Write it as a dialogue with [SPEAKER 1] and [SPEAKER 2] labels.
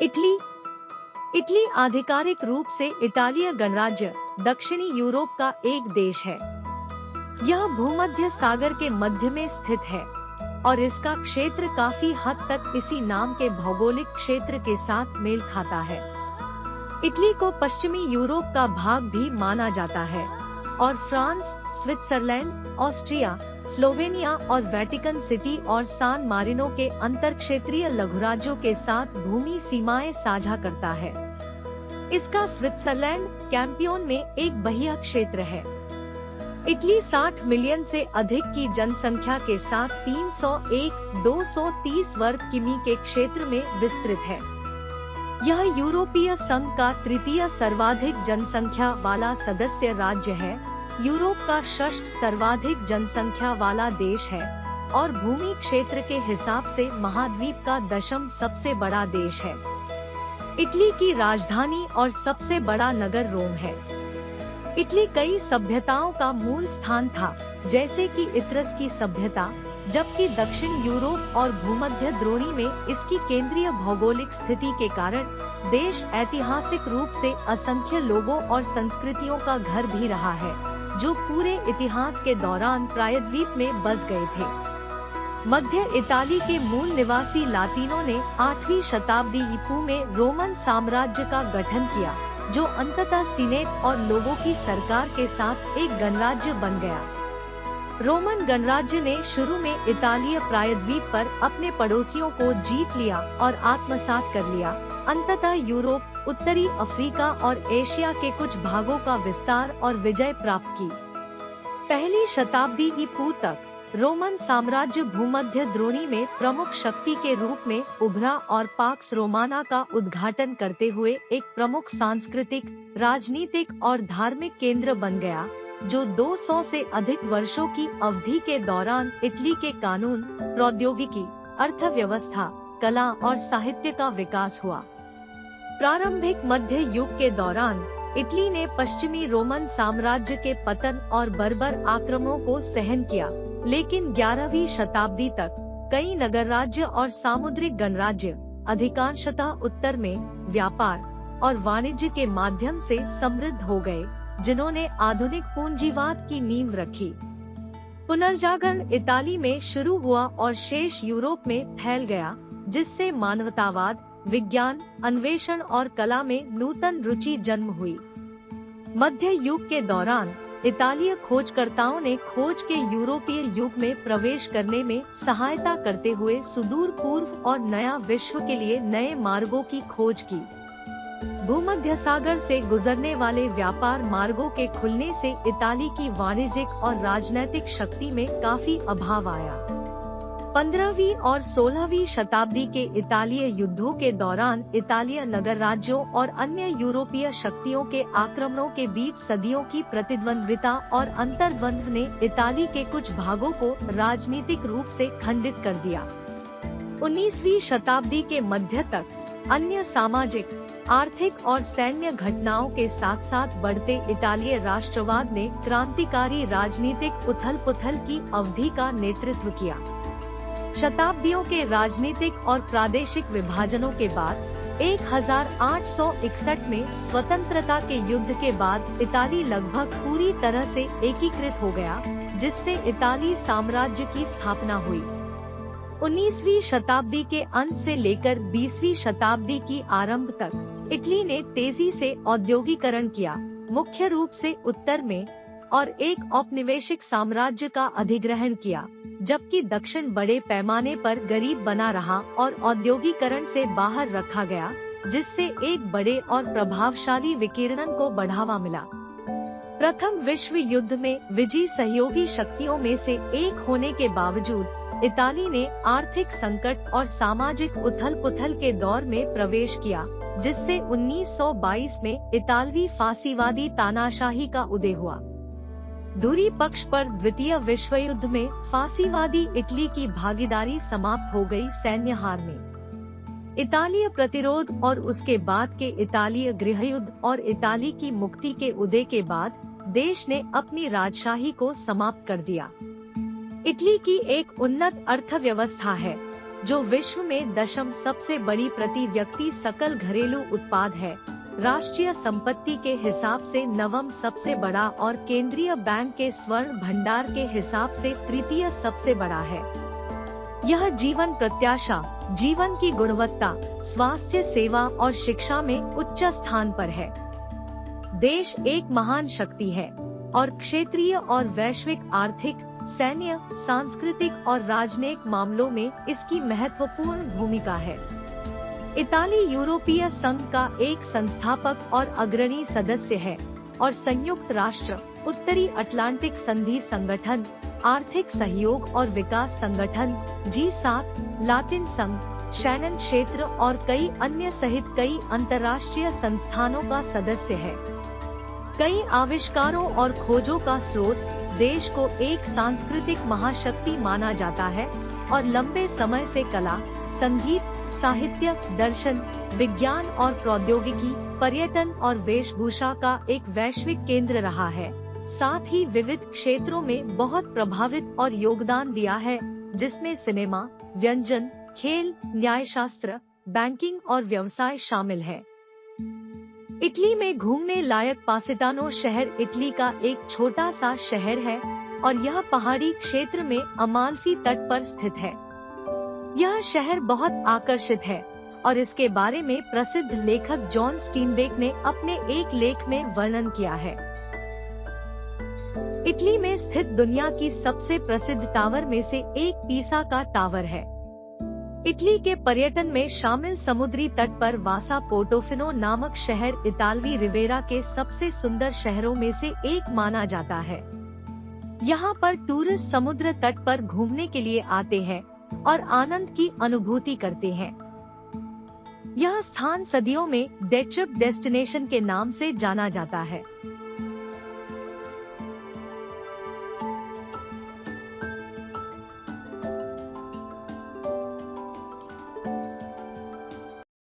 [SPEAKER 1] Italy Italy आधिकारिक रूप से इटालिय गणराज्य दक्षिणी यूरोप का एक देश है। यह भूमध्य सागर के मध्य में स्थित है और इसका क्षेत्र काफी हद तक इसी नाम के भौगोलिक क्षेत्र के साथ मेल खाता है। इटली को पश्चिमी यूरोप का भाग भी माना जाता है और फ्रांस, स्विट्जरलैंड, ऑस्ट्रिया, स्लोवेनिया और वेटिकन सिटी और सान मारिनो के अंतरक्षेत्रीय लघुराज्यों के साथ भूमि सीमाएं साझा करता है। इसका स्विट्जरलैंड कैंपियोन में एक बहिया क्षेत्र है। इटली 60 मिलियन से अधिक की जनसंख्या के साथ 301,230 वर्ग किमी के क्षेत्र में विस्तृत है। यह यूरोपीय संघ का तृतीय सर्वाधिक जनसंख्या वाला सदस्य राज्य है, यूरोप का षष्ठ सर्वाधिक जनसंख्या वाला देश है और भूमि क्षेत्र के हिसाब से महाद्वीप का 10वां सबसे बड़ा देश है। इटली की राजधानी और सबसे बड़ा नगर रोम है। इटली कई सभ्यताओं का मूल स्थान था, जैसे कि इत्रस की सभ्यता, जबकि दक्षिण यूरोप और भूमध्य द्रोणी में इसकी केंद्रीय भौगोलिक स्थिति के कारण देश ऐतिहासिक रूप से असंख्य लोगों और संस्कृतियों का घर भी रहा है, जो पूरे इतिहास के दौरान प्रायद्वीप में बस गए थे। मध्य इटाली के मूल निवासी लातीनों ने 8वीं शताब्दी ईपू में रोमन साम्राज्य का गठन किया, जो अंततः सीनेट और लोगों की सरकार के साथ एक गणराज्य बन गया। रोमन गणराज्य ने शुरू में इतालीय प्रायद्वीप पर अपने पड़ोसियों को जीत लिया और आत्मसात कर लिया। अंततः यूरोप, उत्तरी अफ्रीका और एशिया के कुछ भागों का विस्तार और विजय प्राप्त की। पहली शताब्दी ईपू तक रोमन साम्राज्य भूमध्य द्रोणी में प्रमुख शक्ति के रूप में उभरा और पाक्स रोमाना का उद्घाटन करते हुए एक प्रमुख सांस्कृतिक, राजनीतिक और धार्मिक केंद्र बन गया, जो 200 से अधिक वर्षों की अवधि के दौरान इटली के कानून, प्रौद्योगिकी, अर्थव्यवस्था, कला और साहित्य का विकास हुआ। प्रारंभिक मध्य युग के दौरान इटली ने पश्चिमी रोमन साम्राज्य के पतन और बर्बर आक्रमणों को सहन किया, लेकिन 11वीं शताब्दी तक कई नगर राज्य और सामुद्रिक गणराज्य, अधिकांशतः उत्तर में, व्यापार और वाणिज्य के माध्यम से समृद्ध हो गए, जिन्होंने आधुनिक पूंजीवाद की नींव रखी। पुनर्जागरण इताली में शुरू हुआ और शेष यूरोप में फैल गया, जिससे मानवतावाद, विज्ञान, अन्वेषण और कला में नूतन रुचि जन्म हुई। मध्य युग के दौरान इतालीय खोजकर्ताओं ने खोज के यूरोपीय युग में प्रवेश करने में सहायता करते हुए सुदूर पूर्व और नया विश्व के लिए नए मार्गों की खोज की। भूमध्य सागर से गुजरने वाले व्यापार मार्गों के खुलने से इताली की वाणिज्यिक और राजनैतिक शक्ति में काफी अभाव आया। 15वीं और 16वीं शताब्दी के इतालीय युद्धों के दौरान इतालीय नगर राज्यों और अन्य यूरोपीय शक्तियों के आक्रमणों के बीच सदियों की प्रतिद्वंद्विता और अंतर्द्वंद ने इताली के कुछ भागों को राजनीतिक रूप से खंडित कर दिया। 19वीं शताब्दी के मध्य तक अन्य सामाजिक, आर्थिक और सैन्य घटनाओं के साथ साथ बढ़ते इतालीय राष्ट्रवाद ने क्रांतिकारी राजनीतिक उथल-पुथल की अवधि का नेतृत्व किया। शताब्दियों के राजनीतिक और प्रादेशिक विभाजनों के बाद 1861 में स्वतंत्रता के युद्ध के बाद इताली लगभग पूरी तरह से एकीकृत हो गया, जिससे इताली साम्राज्य की स्थापना हुई। 19वीं शताब्दी के अंत से लेकर 20वीं शताब्दी की आरंभ तक इटली ने तेजी से औद्योगिकरण किया, मुख्य रूप से उत्तर में, और एक औपनिवेशिक साम्राज्य का अधिग्रहण किया, जबकि दक्षिण बड़े पैमाने पर गरीब बना रहा और औद्योगिकरण से बाहर रखा गया, जिससे एक बड़े और प्रभावशाली विकिरणन को बढ़ावा मिला। प्रथम विश्व युद्ध में विजयी सहयोगी शक्तियों में से एक होने के बावजूद इताली ने आर्थिक संकट और सामाजिक उथल-पुथल के दौर में प्रवेश किया, जिससे 1922 में इतालवी फासीवादी तानाशाही का उदय हुआ। धुरी पक्ष पर द्वितीय विश्व युद्ध में फासीवादी इटली की भागीदारी समाप्त हो गई सैन्य हार में। इतालीय प्रतिरोध और उसके बाद के इतालीय गृहयुद्ध और इताली की मुक्ति के उदय के बाद देश ने अपनी राजशाही को समाप्त कर दिया। इटली की एक उन्नत अर्थव्यवस्था है, जो विश्व में 10वीं सबसे बड़ी प्रति व्यक्ति सकल घरेलू उत्पाद है, राष्ट्रीय संपत्ति के हिसाब से 9वां सबसे बड़ा और केंद्रीय बैंक के स्वर्ण भंडार के हिसाब से तृतीय सबसे बड़ा है। यह जीवन प्रत्याशा, जीवन की गुणवत्ता, स्वास्थ्य सेवा और शिक्षा में उच्च स्थान पर है। देश एक महान शक्ति है और क्षेत्रीय और वैश्विक आर्थिक, सैन्य, सांस्कृतिक और राजनयिक मामलों में इसकी महत्वपूर्ण भूमिका है। इताली यूरोपीय संघ का एक संस्थापक और अग्रणी सदस्य है और संयुक्त राष्ट्र, उत्तरी अटलांटिक संधि संगठन, आर्थिक सहयोग और विकास संगठन, G7, लातिन संघ, शैनन क्षेत्र और कई अन्य सहित कई अंतर्राष्ट्रीय संस्थानों का सदस्य है। कई आविष्कारों और खोजों का स्रोत, देश को एक सांस्कृतिक महाशक्ति माना जाता है और लंबे समय से कला, संगीत, साहित्य, दर्शन, विज्ञान और प्रौद्योगिकी, पर्यटन और वेशभूषा का एक वैश्विक केंद्र रहा है। साथ ही विविध क्षेत्रों में बहुत प्रभावित और योगदान दिया है, जिसमें सिनेमा, व्यंजन, खेल, न्यायशास्त्र, बैंकिंग और व्यवसाय शामिल है। इटली में घूमने लायक पासिटानो शहर इटली का एक छोटा सा शहर है और यह पहाड़ी क्षेत्र में अमाल्फी तट पर स्थित है। यह शहर बहुत आकर्षित है और इसके बारे में प्रसिद्ध लेखक जॉन स्टीनबेक ने अपने एक लेख में वर्णन किया है। इटली में स्थित दुनिया की सबसे प्रसिद्ध टावर में से एक पीसा का टावर है। इटली के पर्यटन में शामिल समुद्री तट पर वासा पोर्टोफिनो नामक शहर इतालवी रिवेरा के सबसे सुंदर शहरों में से एक माना जाता है। यहाँ पर टूरिस्ट समुद्र तट पर घूमने के लिए आते हैं और आनंद की अनुभूति करते हैं। यह स्थान सदियों में डे ट्रिप डेस्टिनेशन के नाम से जाना जाता है।